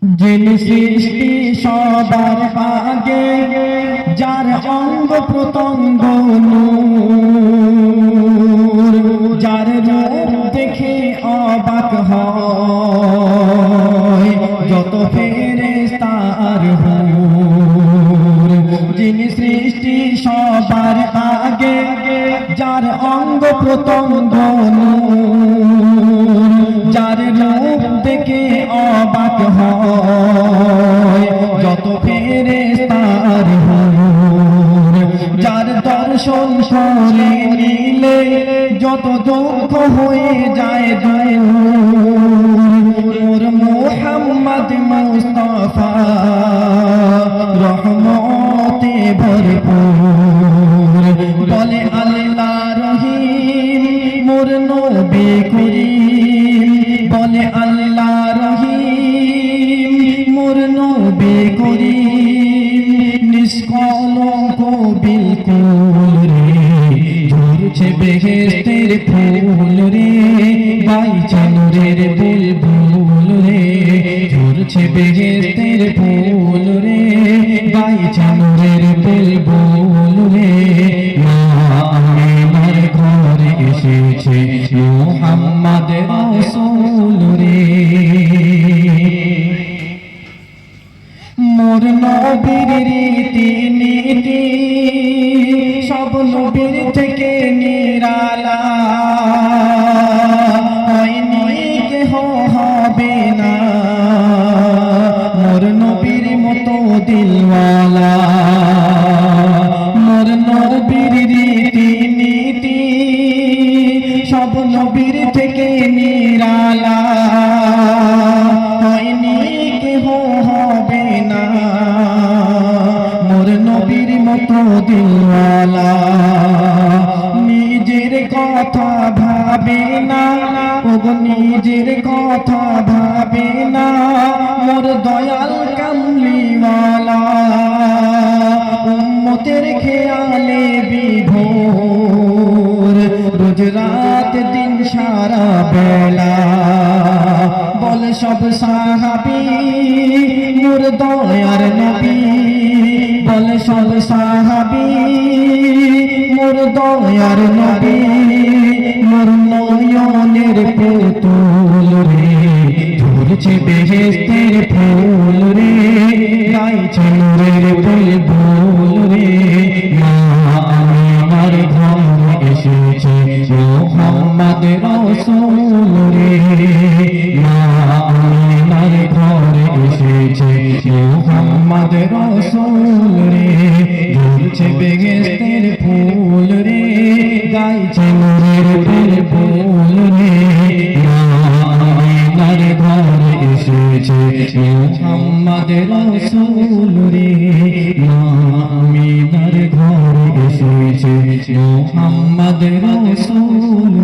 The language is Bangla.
যিনি সৃষ্টি সবার আগে, যার অঙ্গ প্রত্যঙ্গ নূর, যার রূপ দেখে অবাক হয় যত ফেরেশতা আর হুর। যিনি সৃষ্টি সবার আগে, যার অঙ্গ প্রত্যঙ্গ নূর, যার রূপ দেখে অবাক হয় যত ফেরেশতা আর হুর। যার দর্শন করে নিলে যত দুঃখ হয়ে যায় দূর। ওর মুহাম্মদ মুস্তাফা রহমতে ভরপুর। বলে আল্লাহ রহিম মোর নবী করিম, বলে আল্লাহ রহিম মোর নবী করিম। নিষ্কলঙ্ক বিলকুল রে, ঝরছে বেহেশতের ফুল রে, গাইছে নূরের বুলবুল রে। ঝরছে বেহেশতের ফুল রে, গাইছে নূরের বুলবুল রে। মা আমিনার ঘরে এসেছে মুহাম্মদ রাসূল রে। মোর নবীর রীতি নীতি সব নবীর থেকে নিরালা, হয়নি কেহ হবে না মোর নবীর মতো দিলওয়ালা। মোর নবীর রীতি নীতি সব নবীর থেকে নিরালা, হয়নি কেহ হবে না মোর নবীর মতো দিলওয়ালা। নিজের কথা ভাবে না, ওগো নিজের কথা ভাবে না মোর দয়াল কামলিওয়ালা। উম্মতের খেয়ালে বিভোর, রোজ রাত দিন সারা বেলা। বলে সব সাহাবী মোর দয়ার নবী, বলে সব সাহাবী মোর দয়ার নবী। মোর নয়নের পুতুল রে, ঝরছে বেহেশতের ফুল রে, গাইছে নূরের বুলবুল রে। মা আমিনার ঘরে এসেছে মুহাম্মদ রাসূল রে। মা আমিনার ঘরে এসেছে মুহাম্মদ রাসূল রে। ঝরছে বেহেশতের ফুল রে, গাইছে নূরের বুলবুল রে। মা আমিনার ঘরে এসেছে মুহাম্মদ রাসূল রে। মা আমিনার ঘরে এসেছে মুহাম্মদ রাসূল